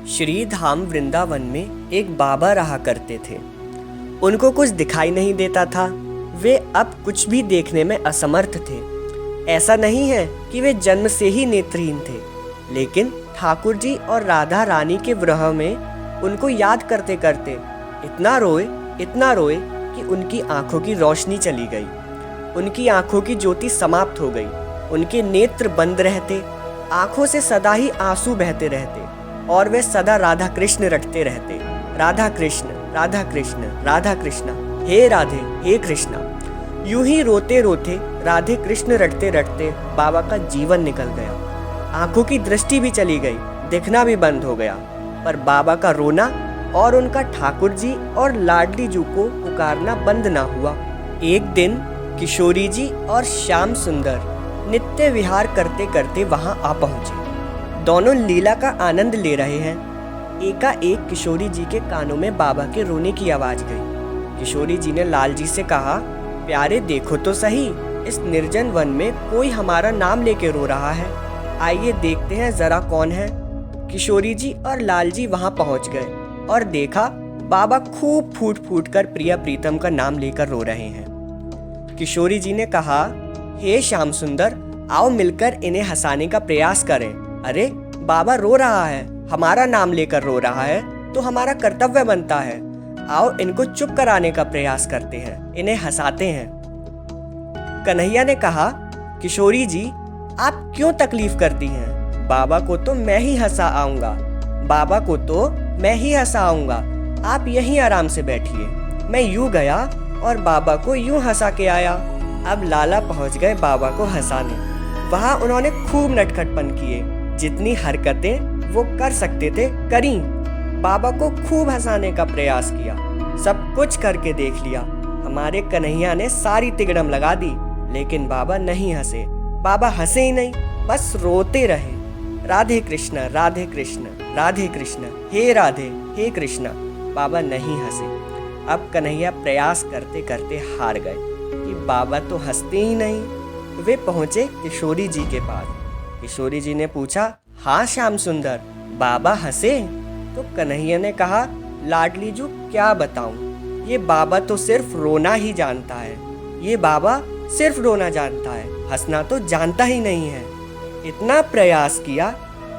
श्री धाम वृंदावन में एक बाबा रहा करते थे। उनको कुछ दिखाई नहीं देता था। वे अब कुछ भी देखने में असमर्थ थे। ऐसा नहीं है कि वे जन्म से ही नेत्रहीन थे, लेकिन ठाकुर जी और राधा रानी के विरह में उनको याद करते करते इतना रोए कि उनकी आंखों की रोशनी चली गई। उनकी आंखों की ज्योति समाप्त हो गई। उनके नेत्र बंद रहते, आंखों से सदा ही आंसू बहते रहते और वे सदा राधा कृष्ण रटते रहते। राधा कृष्ण, राधा कृष्ण, राधा कृष्ण, हे राधे, हे कृष्णा। यूं ही रोते रोते राधे कृष्ण रटते रटते बाबा का जीवन निकल गया। आंखों की दृष्टि भी चली गई, दिखना भी बंद हो गया। पर बाबा का रोना और उनका ठाकुर जी और लाडली जू को पुकारना बंद ना हुआ। एक दिन किशोरी जी और श्याम सुंदर नित्य विहार करते करते वहां आ पहुंचे। दोनों लीला का आनंद ले रहे हैं। एकाएक किशोरी जी के कानों में बाबा के रोने की आवाज गई। किशोरी जी ने लाल जी से कहा, प्यारे देखो तो सही, इस निर्जन वन में कोई हमारा नाम लेके रो रहा है। आइए देखते हैं जरा कौन है। किशोरी जी और लाल जी वहां पहुंच गए और देखा बाबा खूब फूट फूट कर प्रिया प्रीतम का नाम लेकर रो रहे हैं। किशोरी जी ने कहा, हे श्याम सुंदर, आओ मिलकर इन्हें हंसाने का प्रयास करें। अरे बाबा रो रहा है, हमारा नाम लेकर रो रहा है, तो हमारा कर्तव्य बनता है। आओ इनको चुप कराने का प्रयास करते हैं, इन्हें हंसाते हैं। कन्हैया ने कहा, किशोरी जी आप क्यों तकलीफ करती हैं? बाबा को तो मैं ही हंसा आऊंगा, बाबा को तो मैं ही हंसा आऊंगा। आप यहीं आराम से बैठिए। मैं यूं गया और बाबा को यूं हंसा के आया। अब लाला पहुंच गए बाबा को हंसाने। वहां उन्होंने खूब नटखटपन किए, जितनी हरकतें वो कर सकते थे करी। बाबा को खूब हंसाने का प्रयास किया, सब कुछ करके देख लिया। हमारे कन्हैया ने सारी तिगड़म लगा दी, लेकिन बाबा नहीं हंसे। बाबा हंसे ही नहीं, बस रोते रहे। राधे कृष्ण, राधे कृष्ण, राधे कृष्ण, हे राधे, हे कृष्णा। बाबा नहीं हंसे। अब कन्हैया प्रयास करते करते हार गए कि बाबा तो हंसते ही नहीं। वे पहुंचे किशोरी जी के पास। किशोरी जी ने पूछा, हाँ श्याम सुंदर, बाबा हंसे? तो कन्हैया ने कहा, लाडली जू क्या बताऊं, ये बाबा तो सिर्फ रोना ही जानता है। ये बाबा सिर्फ रोना जानता है, हंसना तो जानता ही नहीं है। इतना प्रयास किया,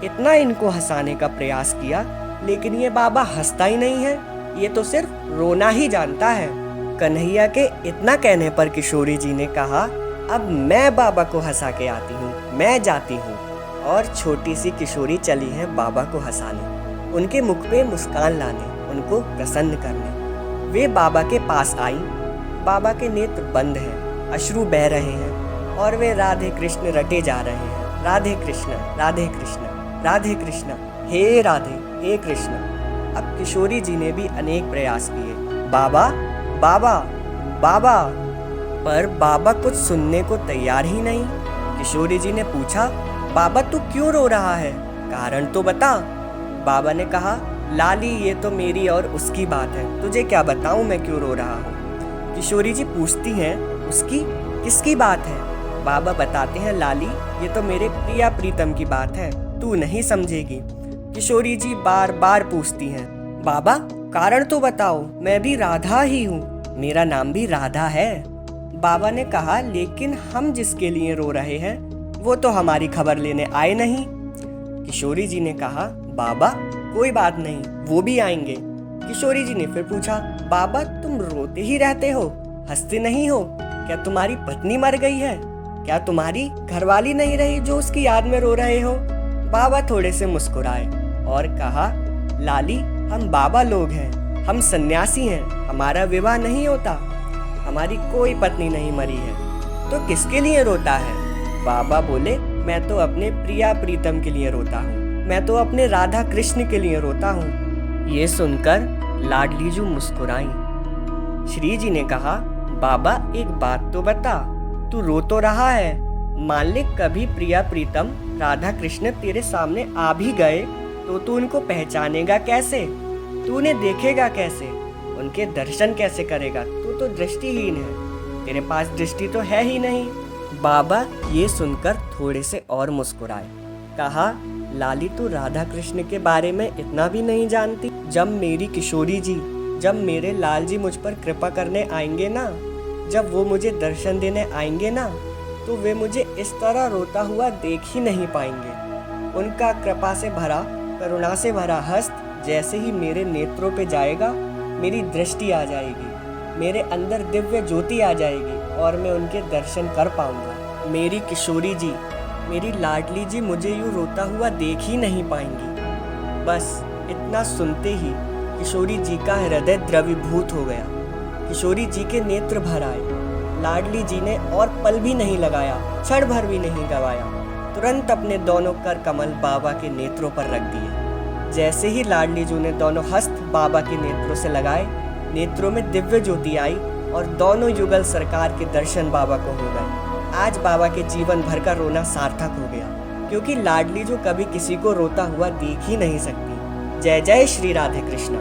इतना इनको हंसाने का प्रयास किया, लेकिन ये बाबा हंसता ही नहीं है। ये तो सिर्फ रोना ही जानता है। कन्हैया के इतना कहने पर किशोरी जी ने कहा, अब मैं बाबा को हंसा के आती हूँ, मैं जाती हूँ। और छोटी सी किशोरी चली है बाबा को हंसाने, उनके मुख पे मुस्कान लाने, उनको प्रसन्न करने। वे बाबा के पास आई। बाबा के नेत्र बंद हैं, अश्रु बह रहे हैं और वे राधे कृष्ण रटे जा रहे हैं। राधे कृष्ण, राधे कृष्ण, राधे कृष्ण, हे राधे, हे कृष्ण। अब किशोरी जी ने भी अनेक प्रयास किए, बाबा, बाबा, बाबा, पर बाबा कुछ सुनने को तैयार ही नहीं। किशोरी जी ने पूछा, बाबा तू क्यों रो रहा है? कारण तो बता। बाबा ने कहा, लाली ये तो मेरी और उसकी बात है, तुझे क्या बताऊं मैं क्यों रो रहा हूँ। किशोरी जी पूछती हैं, उसकी किसकी बात है? बाबा बताते हैं, लाली ये तो मेरे प्रिया प्रीतम की बात है, तू नहीं समझेगी। किशोरी जी बार बार पूछती हैं, बाबा कारण तो बताओ, मैं भी राधा ही हूँ, मेरा नाम भी राधा है। बाबा ने कहा, लेकिन हम जिसके लिए रो रहे हैं वो तो हमारी खबर लेने आए नहीं। किशोरी जी ने कहा, बाबा कोई बात नहीं, वो भी आएंगे। किशोरी जी ने फिर पूछा, बाबा तुम रोते ही रहते हो, हंसते नहीं हो, क्या तुम्हारी पत्नी मर गई है? क्या तुम्हारी घरवाली नहीं रही जो उसकी याद में रो रहे हो? बाबा थोड़े से मुस्कुराए और कहा, लाली हम बाबा लोग हैं, हम सन्यासी हैं, हमारा विवाह नहीं होता, हमारी कोई पत्नी नहीं मरी है, तो किसके लिए रोता है? बाबा बोले, मैं तो अपने प्रिया प्रीतम के लिए रोता हूँ, मैं तो अपने राधा कृष्ण के लिए रोता हूँ। ये सुनकर लाडली जू मुस्कुराई। श्री जी ने कहा, बाबा एक बात तो बता, तू रो तो रहा है, मान ले कभी प्रिया प्रीतम राधा कृष्ण तेरे सामने आ भी गए तो तू उनको पहचानेगा कैसे? तू उन्हें देखेगा कैसे? उनके दर्शन कैसे करेगा? तू तो दृष्टिहीन है, तेरे पास दृष्टि तो है ही नहीं। बाबा ये सुनकर थोड़े से और मुस्कुराए, कहा, लाली तो राधा कृष्ण के बारे में इतना भी नहीं जानती। जब मेरी किशोरी जी, जब मेरे लाल जी मुझ पर कृपा करने आएंगे ना, जब वो मुझे दर्शन देने आएंगे ना, तो वे मुझे इस तरह रोता हुआ देख ही नहीं पाएंगे। उनका कृपा से भरा, करुणा से भरा हस्त जैसे ही मेरे नेत्रों पे जाएगा, मेरी दृष्टि आ जाएगी, मेरे अंदर दिव्य ज्योति आ जाएगी और मैं उनके दर्शन कर पाऊंगा। मेरी किशोरी जी, मेरी लाडली जी मुझे यूँ रोता हुआ देख ही नहीं पाएंगी। बस इतना सुनते ही किशोरी जी का हृदय द्रवीभूत हो गया। किशोरी जी के नेत्र भर आए। लाडली जी ने और पल भी नहीं लगाया, क्षण भर भी नहीं गवाया, तुरंत अपने दोनों कर कमल बाबा के नेत्रों पर रख दिए। जैसे ही लाडली जी ने दोनों हस्त बाबा के नेत्रों से लगाए, नेत्रों में दिव्य ज्योति आई और दोनों युगल सरकार के दर्शन बाबा को हो गए। आज बाबा के जीवन भर का रोना सार्थक हो गया, क्योंकि लाडली जो कभी किसी को रोता हुआ देख ही नहीं सकती। जय जय श्री राधे कृष्ण।